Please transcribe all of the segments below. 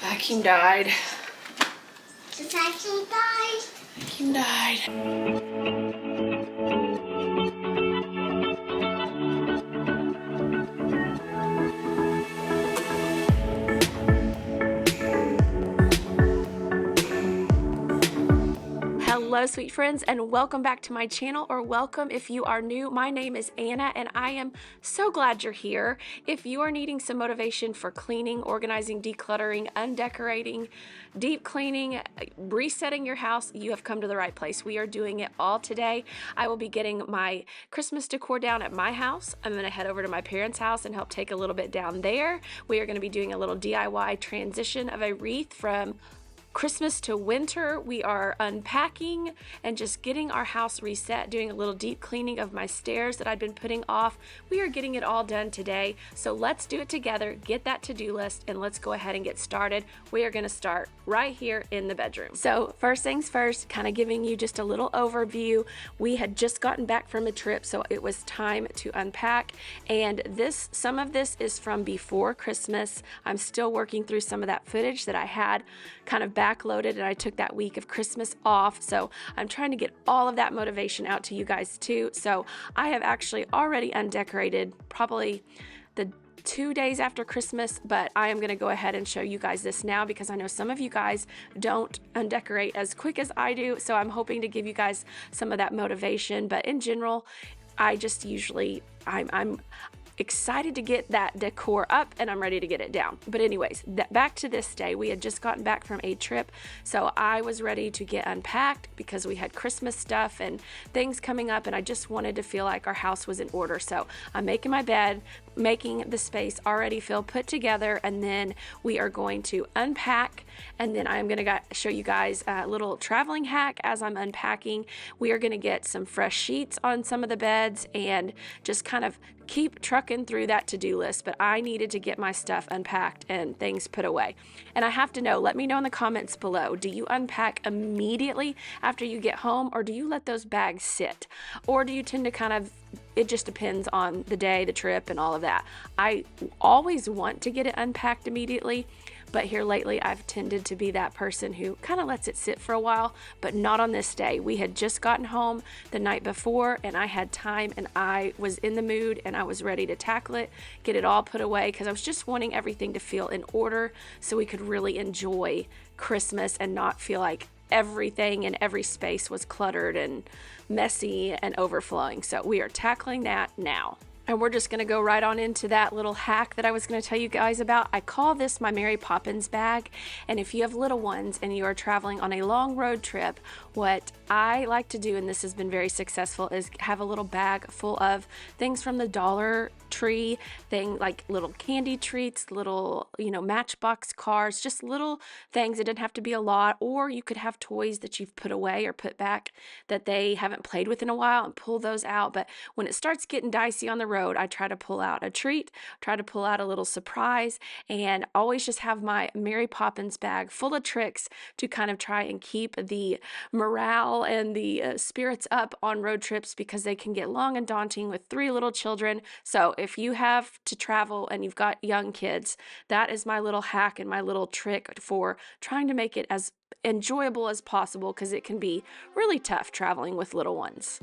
Vacuum died. The vacuum died. Vacuum died. Hello sweet friends, and welcome back to my channel, or welcome if you are new. My name is Anna and I am so glad you're here. If you are needing some motivation for cleaning, organizing, decluttering, undecorating, deep cleaning, resetting your house, you have come to the right place. We are doing it all today. I will be getting my Christmas decor down at my house. I'm going to head over to my parents' house and help take a little bit down there. We are going to be doing a little DIY transition of a wreath from Christmas to winter. We are unpacking and just getting our house reset, doing a little deep cleaning of my stairs that I've been putting off. We are getting it all done today. So let's do it together, get that to-do list, and let's go ahead and get started. We are going to start right here in the bedroom. So first things first, kind of giving you just a little overview. We had just gotten back from a trip, so it was time to unpack. And some of this is from before Christmas. I'm still working through some of that footage that I had kind of backloaded, and I took that week of Christmas off, so I'm trying to get all of that motivation out to you guys too. So I have actually already undecorated probably the 2 days after Christmas, but I am going to go ahead and show you guys this now because I know some of you guys don't undecorate as quick as I do, so I'm hoping to give you guys some of that motivation. But in general, I just usually I'm excited to get that decor up, and I'm ready to get it down. But anyways, back to this day. We had just gotten back from a trip, so I was ready to get unpacked because we had Christmas stuff and things coming up, and I just wanted to feel like our house was in order. So I'm making my bed, making the space already feel put together, and then we are going to unpack, and then I'm going to show you guys a little traveling hack as I'm unpacking. We are going to get some fresh sheets on some of the beds and just kind of keep trucking through that to-do list. But I needed to get my stuff unpacked and things put away. And I have to know, let me know in the comments below, do you unpack immediately after you get home, or do you let those bags sit? Or do you tend to kind of, it just depends on the day, the trip, and all of that. I always want to get it unpacked immediately, but here lately I've tended to be that person who kind of lets it sit for a while, but not on this day. We had just gotten home the night before, and I had time, and I was in the mood, and I was ready to tackle it, get it all put away, because I was just wanting everything to feel in order so we could really enjoy Christmas and not feel like everything in every space was cluttered and messy and overflowing. So we are tackling that now. And we're just going to go right on into that little hack that I was going to tell you guys about. I call this my Mary Poppins bag. And if you have little ones and you are traveling on a long road trip, what I like to do, and this has been very successful, is have a little bag full of things from the Dollar Tree, like little candy treats, little, Matchbox cars, just little things. It didn't have to be a lot, or you could have toys that you've put away or put back that they haven't played with in a while and pull those out. But when it starts getting dicey on the road, I try to pull out a treat, try to pull out a little surprise, and always just have my Mary Poppins bag full of tricks to kind of try and keep the morale and the spirits up on road trips, because they can get long and daunting with 3 little children. So if you have to travel and you've got young kids, that is my little hack and my little trick for trying to make it as enjoyable as possible, because it can be really tough traveling with little ones.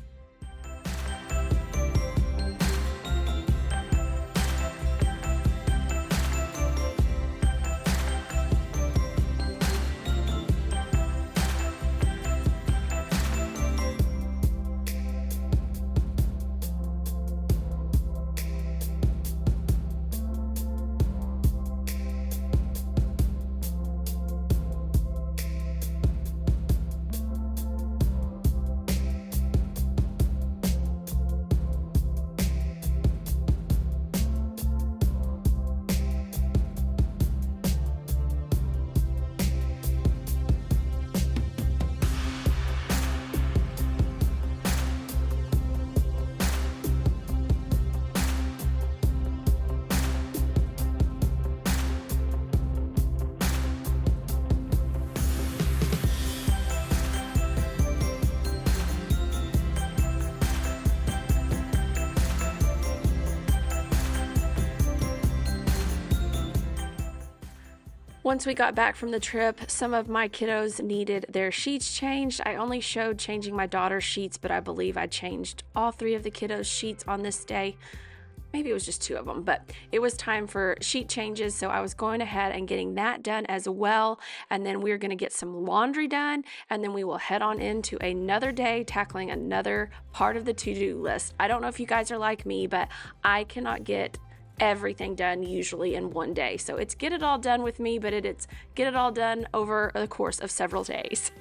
Once we got back from the trip, some of my kiddos needed their sheets changed. I only showed changing my daughter's sheets, but I believe I changed all 3 of the kiddos' sheets on this day. Maybe it was just 2 of them, but it was time for sheet changes, so I was going ahead and getting that done as well. And then we're going to get some laundry done, and then we will head on into another day tackling another part of the to-do list. I don't know if you guys are like me, but I cannot get everything done usually in one day. So it's get it all done with me, but it's get it all done over the course of several days.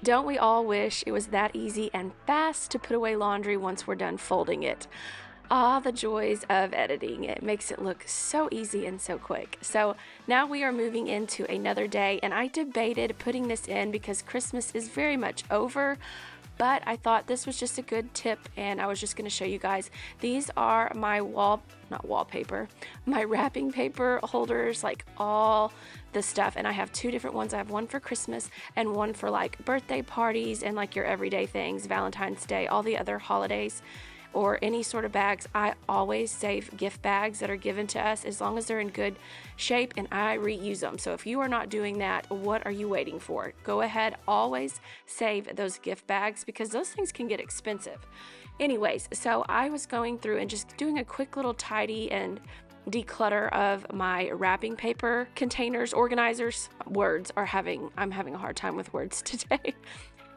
Don't we all wish it was that easy and fast to put away laundry once we're done folding it? Ah, the joys of editing. It makes it look so easy and so quick. So now we are moving into another day, and I debated putting this in because Christmas is very much over, but I thought this was just a good tip, and I was just going to show you guys. These are my my wrapping paper holders, like all the stuff, and I have 2 different ones. I have one for Christmas and one for like birthday parties and like your everyday things, Valentine's Day, all the other holidays, or any sort of bags. I always save gift bags that are given to us as long as they're in good shape, and I reuse them. So if you are not doing that, what are you waiting for? Go ahead, always save those gift bags because those things can get expensive. Anyways, so I was going through and just doing a quick little tidy and declutter of my wrapping paper containers, organizers. I'm having a hard time with words today.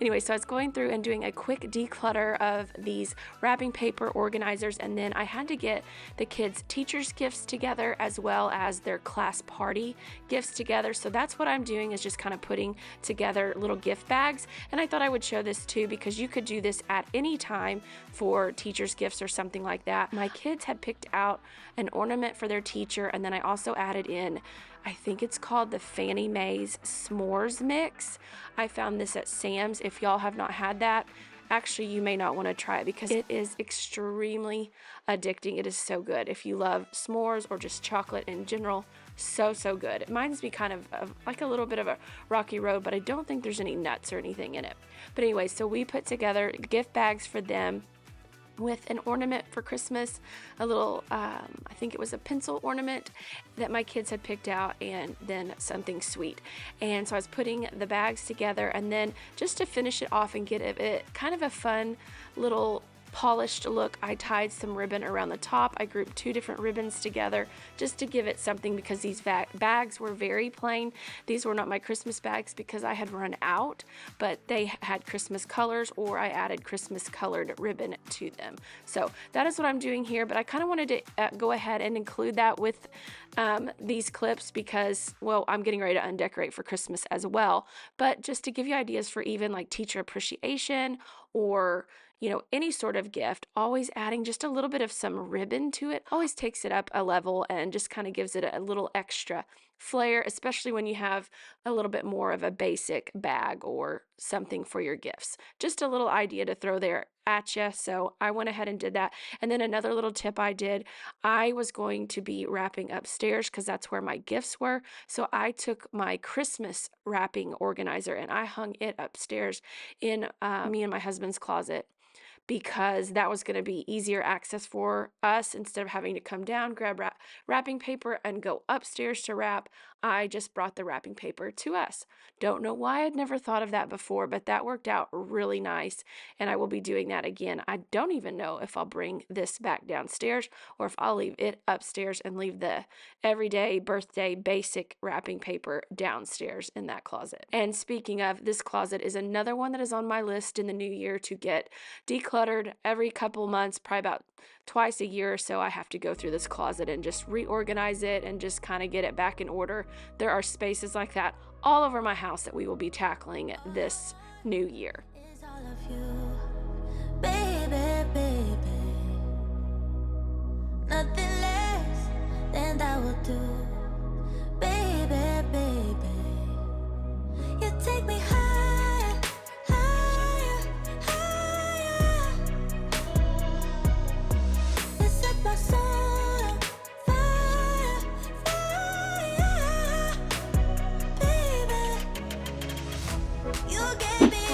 Anyway, so I was going through and doing a quick declutter of these wrapping paper organizers, and then I had to get the kids' teachers' gifts together as well as their class party gifts together. So that's what I'm doing, is just kind of putting together little gift bags. And I thought I would show this too because you could do this at any time for teachers' gifts or something like that. My kids had picked out an ornament for their teacher, and then I also added in, I think it's called the Fannie Mae's S'mores Mix. I found this at Sam's. If y'all have not had that, actually you may not want to try it because it is extremely addicting. It is so good. If you love s'mores or just chocolate in general, so good. It reminds me kind of like a little bit of a rocky road, but I don't think there's any nuts or anything in it. But anyway, so we put together gift bags for them with an ornament for Christmas, a little, I think it was a pencil ornament that my kids had picked out, and then something sweet. And so I was putting the bags together, and then just to finish it off and get it kind of a fun little polished look, I tied some ribbon around the top. I grouped 2 different ribbons together just to give it something because these bags were very plain. These were not my Christmas bags because I had run out, but they had Christmas colors, or I added Christmas colored ribbon to them. So that is what I'm doing here, but I kind of wanted to go ahead and include that with these clips because, well, I'm getting ready to undecorate for Christmas as well, but just to give you ideas for even like teacher appreciation or, any sort of gift, always adding just a little bit of some ribbon to it always takes it up a level and just kind of gives it a little extra flair, especially when you have a little bit more of a basic bag or something for your gifts. Just a little idea to throw there at you. So I went ahead and did that. And then another little tip I did, I was going to be wrapping upstairs because that's where my gifts were. So I took my Christmas wrapping organizer and I hung it upstairs in me and my husband's closet, because that was going to be easier access for us. Instead of having to come down, grab wrapping paper, and go upstairs to wrap, I just brought the wrapping paper to us. Don't know why I'd never thought of that before, but that worked out really nice, and I will be doing that again. I don't even know if I'll bring this back downstairs or if I'll leave it upstairs and leave the everyday birthday basic wrapping paper downstairs in that closet. And speaking of, this closet is another one that is on my list in the new year to get decluttered. Every couple months, probably about twice a year or so, I have to go through this closet and just reorganize it and just kind of get it back in order. There are spaces like that all over my house that we will be tackling this new year. It's all of you, baby, baby. Nothing less than that will do, baby, baby. You take me higher, higher, higher. You set my soul on fire, fire, baby. You gave me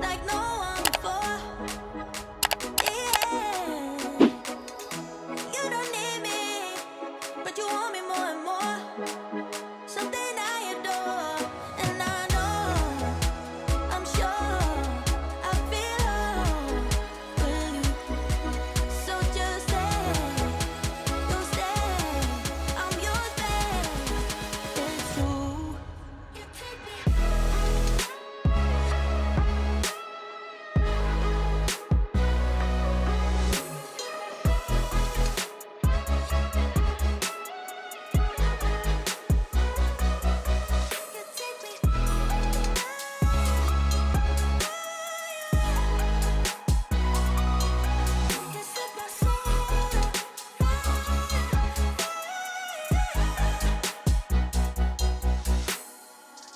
like no one before. Yeah. You don't need me, but you want me more and more. Something I adore, and I know, I'm sure, I feel with you. So just stay, you'll stay, I'm yours, babe. It's true. You take me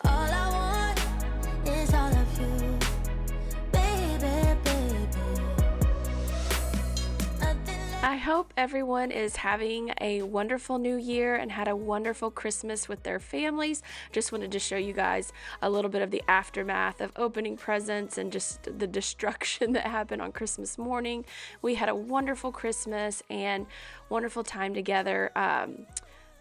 all I want is all of you, baby, baby. Nothing less. I hope everyone is having a wonderful new year and had a wonderful Christmas with their families. Just wanted to show you guys a little bit of the aftermath of opening presents and just the destruction that happened on Christmas morning. We had a wonderful Christmas and wonderful time together.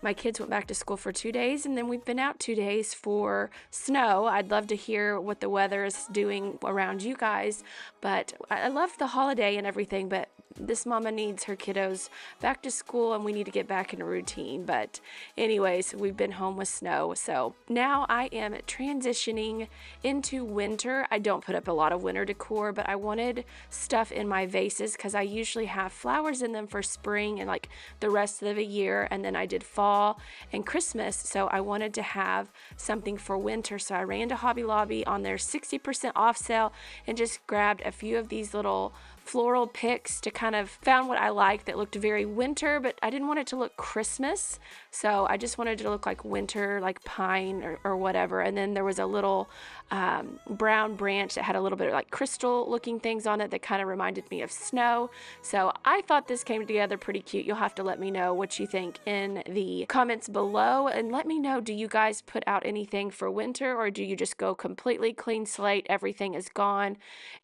My kids went back to school for 2 days, and then we've been out 2 days for snow. I'd love to hear what the weather is doing around you guys, but I love the holiday and everything, but this mama needs her kiddos back to school, and we need to get back in a routine. But anyways, we've been home with snow, so now I am transitioning into winter. I don't put up a lot of winter decor, but I wanted stuff in my vases because I usually have flowers in them for spring and like the rest of the year, and then I did fall and Christmas, so I wanted to have something for winter. So I ran to Hobby Lobby on their 60% off sale and just grabbed a few of these little floral picks to kind of found what I liked that looked very winter, but I didn't want it to look Christmas, so I just wanted it to look like winter, like pine or whatever. And then there was a little brown branch that had a little bit of like crystal looking things on it that kind of reminded me of snow. So I thought this came together pretty cute. You'll have to let me know what you think in the comments below, and let me know, do you guys put out anything for winter, or do you just go completely clean slate, everything is gone,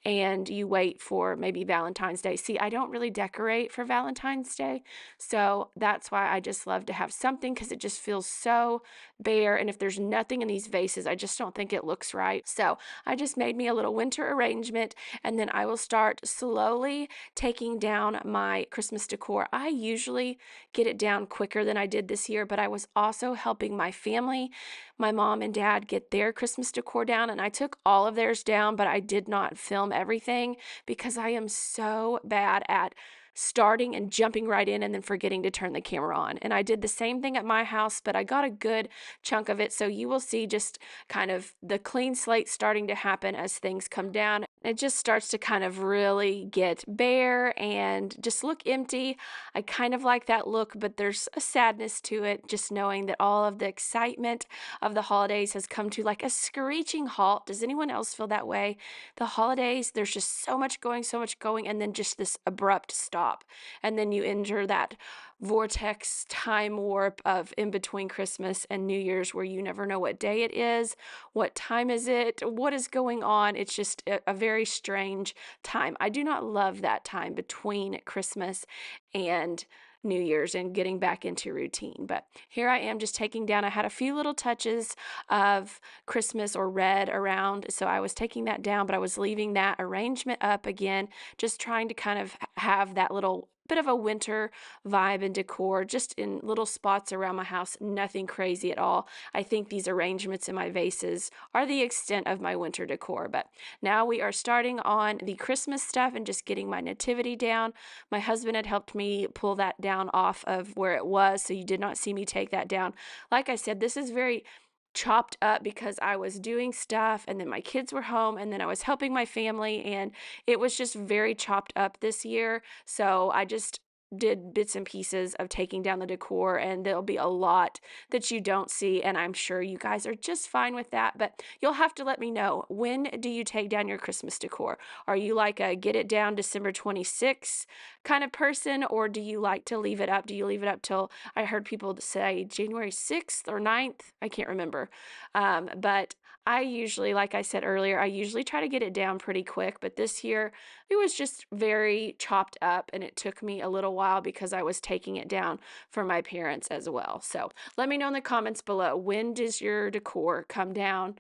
and you wait for maybe Valentine's Day? See, I don't really decorate for Valentine's Day, so that's why I just love to have something, because it just feels so bare, and if there's nothing in these vases, I just don't think it looks right. So I just made me a little winter arrangement, and then I will start slowly taking down my Christmas decor. I usually get it down quicker than I did this year, but I was also helping my family, my mom and dad, get their Christmas decor down, and I took all of theirs down, but I did not film everything because I am so bad at starting and jumping right in and then forgetting to turn the camera on. And I did the same thing at my house, but I got a good chunk of it. So you will see just kind of the clean slate starting to happen as things come down. It just starts to kind of really get bare and just look empty. I kind of like that look, but there's a sadness to it, just knowing that all of the excitement of the holidays has come to like a screeching halt. Does anyone else feel that way? The holidays, there's just so much going, and then just this abrupt stop. And then you enter that vortex time warp of in between Christmas and New Year's where you never know what day it is, what time is it, what is going on. It's just a very strange time. I do not love that time between Christmas and New Year's and getting back into routine. But here I am just taking down, I had a few little touches of Christmas or red around, so I was taking that down, but I was leaving that arrangement up again, just trying to kind of have that little bit of a winter vibe and decor just in little spots around my house, nothing crazy at all. I think these arrangements in my vases are the extent of my winter decor. But now we are starting on the Christmas stuff and just getting my nativity down. My husband had helped me pull that down off of where it was, so you did not see me take that down. Like I said, this is very chopped up because I was doing stuff and then my kids were home and then I was helping my family, and it was just very chopped up this year. So I just did bits and pieces of taking down the decor, and there'll be a lot that you don't see, and I'm sure you guys are just fine with that. But you'll have to let me know, when do you take down your Christmas decor? Are you like a get it down December 26th kind of person, or do you like to leave it up? Do you leave it up till, I heard people say January 6th or 9th? I can't remember. But I usually, like I said earlier, I usually try to get it down pretty quick, but this year it was just very chopped up, and it took me a little while because I was taking it down for my parents as well. So let me know in the comments below, when does your decor come down?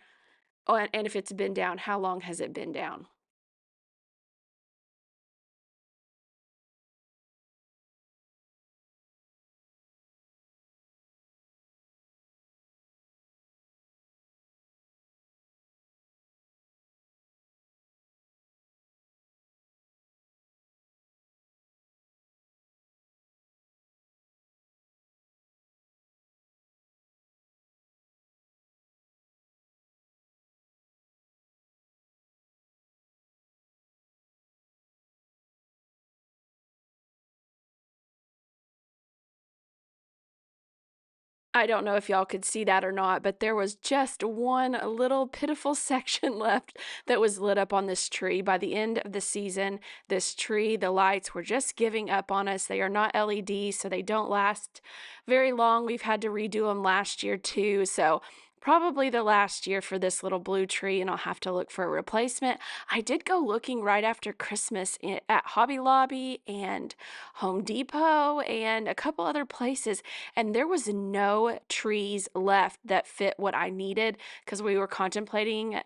Oh, and if it's been down, how long has it been down? I don't know if y'all could see that or not, but there was just one little pitiful section left that was lit up on this tree. By the end of the season, this tree, the lights were just giving up on us. They are not LED, so they don't last very long. We've had to redo them last year too, so probably the last year for this little blue tree, and I'll have to look for a replacement. I did go looking right after Christmas at Hobby Lobby and Home Depot and a couple other places, and there was no trees left that fit what I needed, because we were contemplating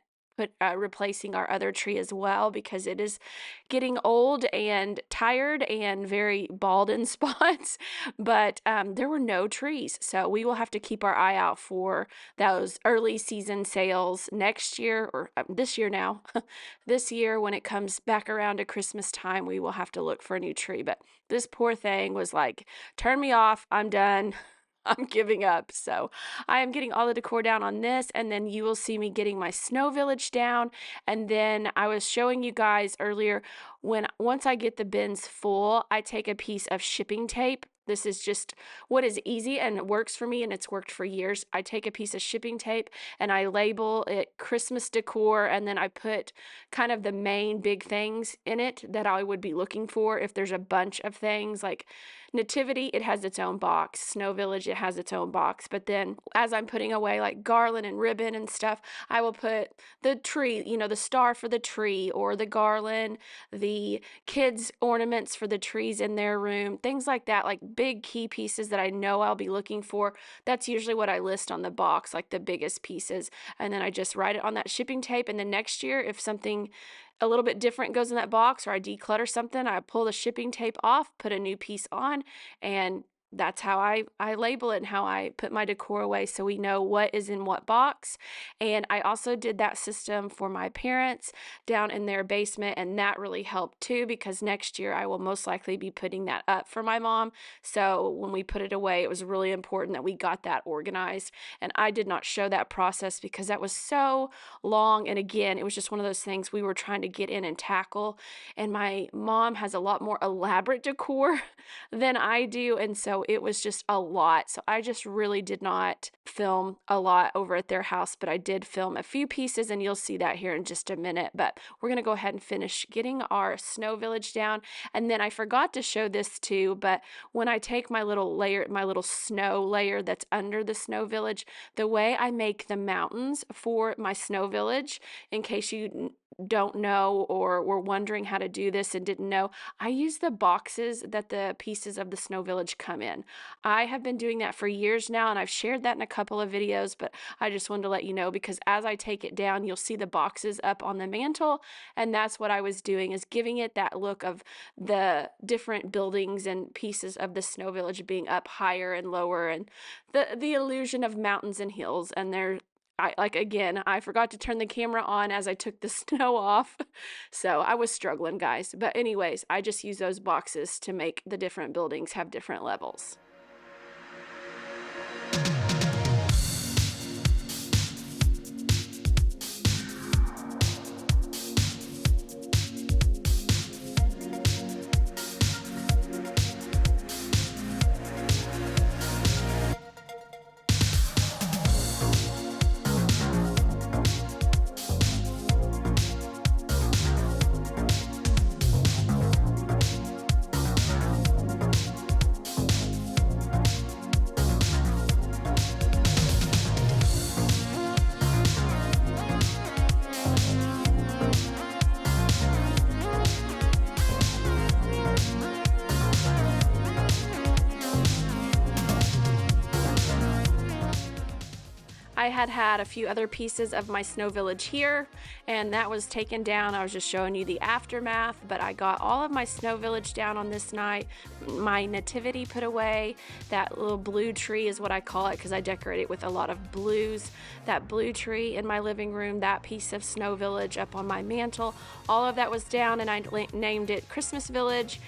replacing our other tree as well, because it is getting old and tired and very bald in spots. But there were no trees, so we will have to keep our eye out for those early season sales next year, or this year now. This year, when it comes back around to Christmas time, we will have to look for a new tree. But this poor thing was like, turn me off, I'm done. I'm giving up. So I am getting all the decor down on this, and then you will see me getting my snow village down. And then I was showing you guys earlier, once I get the bins full, I take a piece of shipping tape. This is just what is easy and it works for me, and it's worked for years. I take a piece of shipping tape and I label it Christmas decor, and then I put kind of the main big things in it that I would be looking for. If there's a bunch of things like Nativity, it has its own box. Snow Village, it has its own box. But then as I'm putting away like garland and ribbon and stuff, I will put the tree, the star for the tree, or the garland, the kids' ornaments for the trees in their room, things like that, like big key pieces that I know I'll be looking for. That's usually what I list on the box, like the biggest pieces. And then I just write it on that shipping tape. And then next year, if something a little bit different goes in that box, or I declutter something, I pull the shipping tape off, put a new piece on, and that's how I label it and how I put my decor away, so we know what is in what box. And I also did that system for my parents down in their basement, and that really helped too, because next year I will most likely be putting that up for my mom. So when we put it away, it was really important that we got that organized. And I did not show that process because that was so long. And again, it was just one of those things we were trying to get in and tackle. And my mom has a lot more elaborate decor than I do. And so it was just a lot. So I just really did not film a lot over at their house, but I did film a few pieces, and you'll see that here in just a minute. But we're going to go ahead and finish getting our snow village down. And then I forgot to show this too, but when I take my little layer, my little snow layer that's under the snow village, the way I make the mountains for my snow village, in case you don't know or were wondering how to do this and didn't know, I use the boxes that the pieces of the snow village come in. I have been doing that for years now, and I've shared that in a couple of videos, but I just wanted to let you know, because as I take it down, you'll see the boxes up on the mantle, and that's what I was doing, is giving it that look of the different buildings and pieces of the snow village being up higher and lower, and the illusion of mountains and hills. And I forgot to turn the camera on as I took the snow off. So I was struggling, guys. But anyways, I just use those boxes to make the different buildings have different levels. I had a few other pieces of my snow village here, and that was taken down. I was just showing you the aftermath, but I got all of my snow village down on this night. My nativity put away. That little blue tree is what I call it, because I decorate it with a lot of blues. That blue tree in my living room, that piece of snow village up on my mantle, all of that was down, and I named it Christmas Village.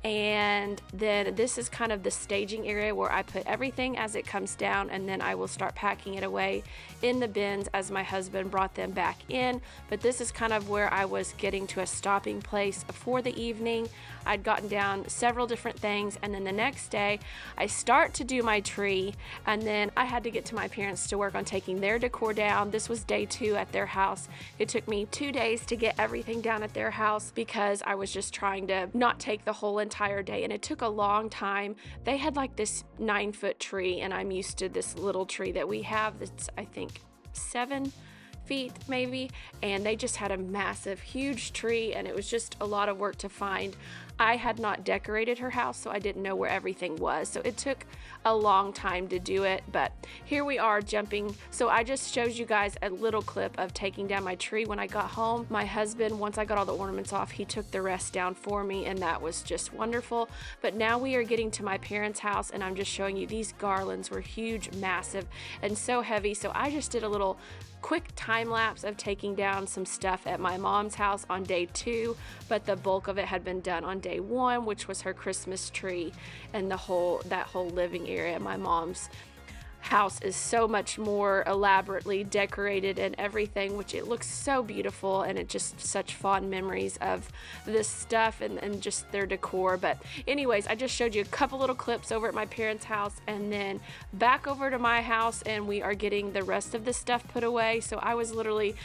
And then this is kind of the staging area where I put everything as it comes down, and then I will start packing it away in the bins as my husband brought them back in. But this is kind of where I was getting to a stopping place for the evening. I'd gotten down several different things, and then the next day I start to do my tree, and then I had to get to my parents to work on taking their decor down. This was day 2 at their house. It took me 2 days to get everything down at their house because I was just trying to not take the whole entire day, and it took a long time. They had like this 9-foot tree, and I'm used to this little tree that we have that's, I think, 7 feet maybe, and they just had a massive, huge tree, and it was just a lot of work to find. I had not decorated her house, so I didn't know where everything was, so it took a long time to do it. But here we are jumping. So I just showed you guys a little clip of taking down my tree when I got home. My husband, once I got all the ornaments off, he took the rest down for me, and that was just wonderful. But now we are getting to my parents' house, and I'm just showing you these garlands were huge, massive, and so heavy. So I just did a little quick time lapse of taking down some stuff at my mom's house on day 2, but the bulk of it had been done on day 1, which was her Christmas tree and that whole living area. My mom's house is so much more elaborately decorated and everything, which it looks so beautiful, and it just such fond memories of this stuff and just their decor. But anyways, I just showed you a couple little clips over at my parents' house, and then back over to my house, and we are getting the rest of the stuff put away. So I was literally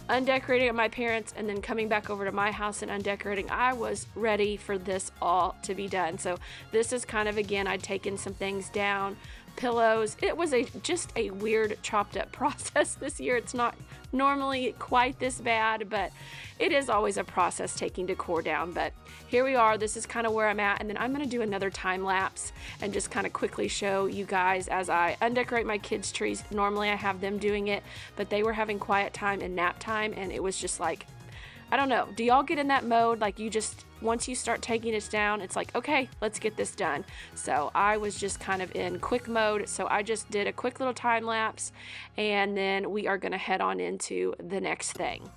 undecorating at my parents and then coming back over to my house and undecorating. I was ready for this all to be done. So this is kind of, again, I'd taken some things down, pillows. It was just a weird chopped up process this year. It's not normally quite this bad, but it is always a process taking decor down. But here we are. This is kind of where I'm at, and then I'm going to do another time lapse and just kind of quickly show you guys as I undecorate my kids' trees. Normally I have them doing it, but they were having quiet time and nap time, and it was just like I don't know. Do y'all get in that mode? Like you just, once you start taking it down, it's like, okay, let's get this done. So I was just kind of in quick mode. So I just did a quick little time lapse, and then we are going to head on into the next thing.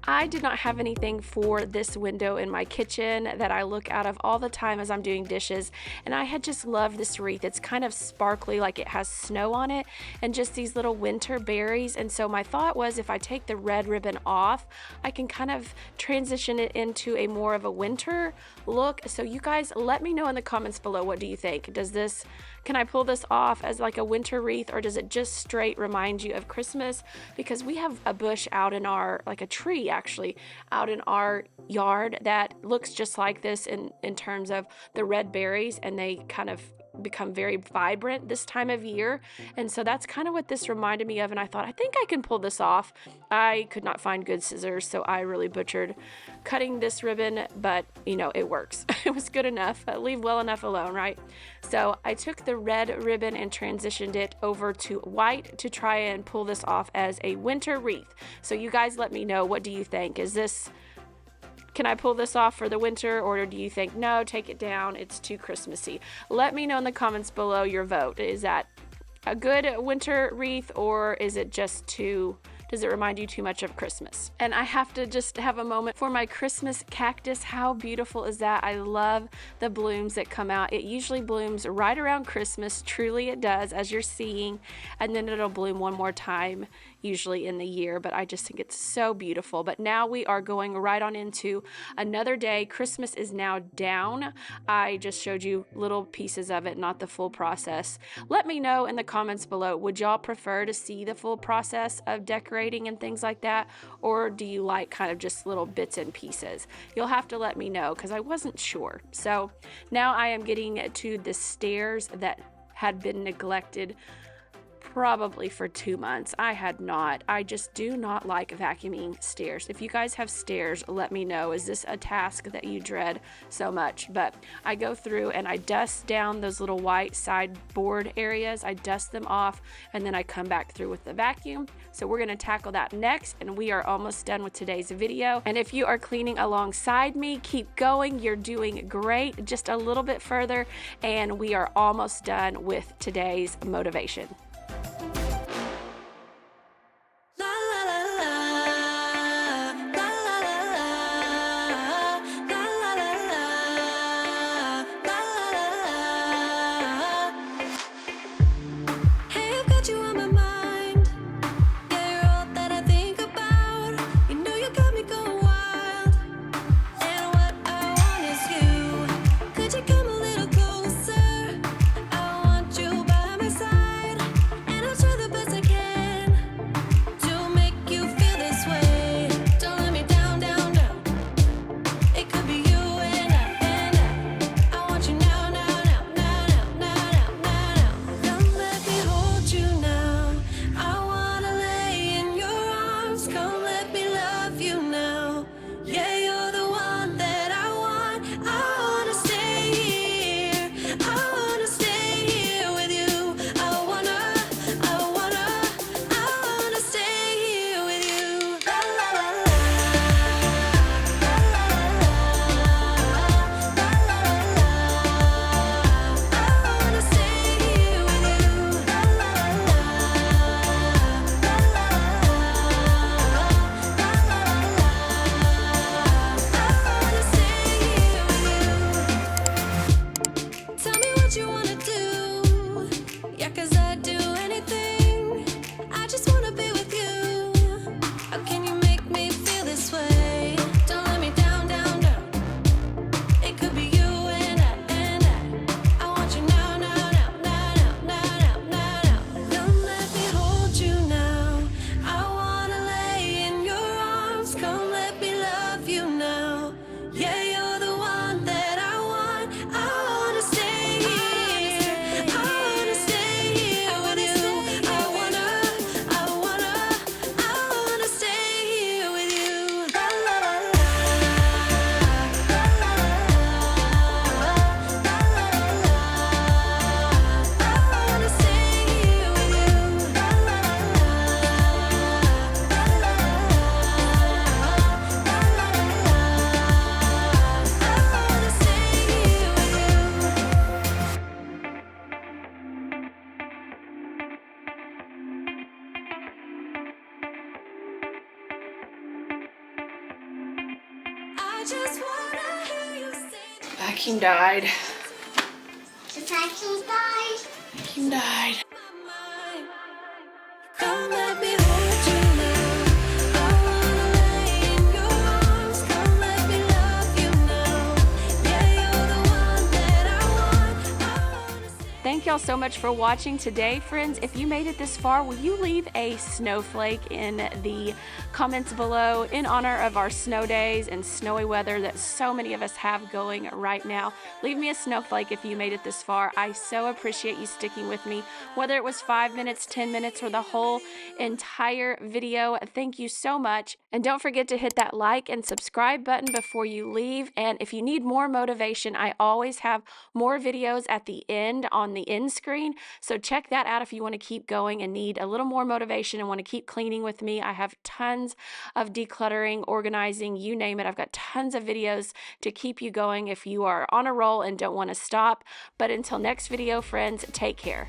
I did not have anything for this window in my kitchen that I look out of all the time as I'm doing dishes, and I had just loved this wreath. It's kind of sparkly, like it has snow on it, and just these little winter berries. And so my thought was, if I take the red ribbon off, I can kind of transition it into a more of a winter look. So you guys, let me know in the comments below, what do you think? Can I pull this off as like a winter wreath, or does it just straight remind you of Christmas? Because we have a bush out in our, like a tree actually, out in our yard that looks just like this in terms of the red berries, and they kind of become very vibrant this time of year. And so that's kind of what this reminded me of, and I thought, I think I can pull this off. I could not find good scissors, so I really butchered cutting this ribbon, but you know, it works. It was good enough. Leave well enough alone, right? So I took the red ribbon and transitioned it over to white to try and pull this off as a winter wreath. So you guys let me know, what do you think? Can I pull this off for the winter, or do you think, no, take it down, it's too Christmassy? Let me know in the comments below your vote. Is that a good winter wreath, or is it just does it remind you too much of Christmas? And I have to just have a moment for my Christmas cactus. How beautiful is that? I love the blooms that come out. It usually blooms right around Christmas. Truly it does, as you're seeing. And then it'll bloom one more time, usually in the year. But I just think it's so beautiful. But now we are going right on into another day. Christmas is now down. I just showed you little pieces of it, not the full process. Let me know in the comments below, would y'all prefer to see the full process of decorating and things like that, or do you like kind of just little bits and pieces? You'll have to let me know, because I wasn't sure. So now I am getting to the stairs that had been neglected probably for 2 months. I just do not like vacuuming stairs. If you guys have stairs, let me know. Is this a task that you dread so much? But I go through and I dust down those little white sideboard areas. I dust them off, and then I come back through with the vacuum. So we're going to tackle that next, and we are almost done with today's video. And if you are cleaning alongside me, keep going. You're doing great. Just a little bit further, and we are almost done with today's motivation. Could you come a little closer? I want you by my side. I just wanna hear you say Vacuum died. The vacuum died. Vacuum died. my mind. Come let me hold you now. I wanna lay in your arms. Come let me love you now. Yeah, you're the one that I want. I wanna say Thank y'all so much for watching today, friends. If you made it this far, will you leave a snowflake in the comments below in honor of our snow days and snowy weather that so many of us have going right now? Leave me a snowflake if you made it this far. I so appreciate you sticking with me, whether it was 5 minutes, 10 minutes, or the whole entire video. Thank you so much. And don't forget to hit that like and subscribe button before you leave. And if you need more motivation, I always have more videos at the end on the end screen. So check that out if you want to keep going and need a little more motivation and want to keep cleaning with me. I have tons of decluttering, organizing, you name it. I've got tons of videos to keep you going if you are on a roll and don't want to stop. But until next video, friends, take care.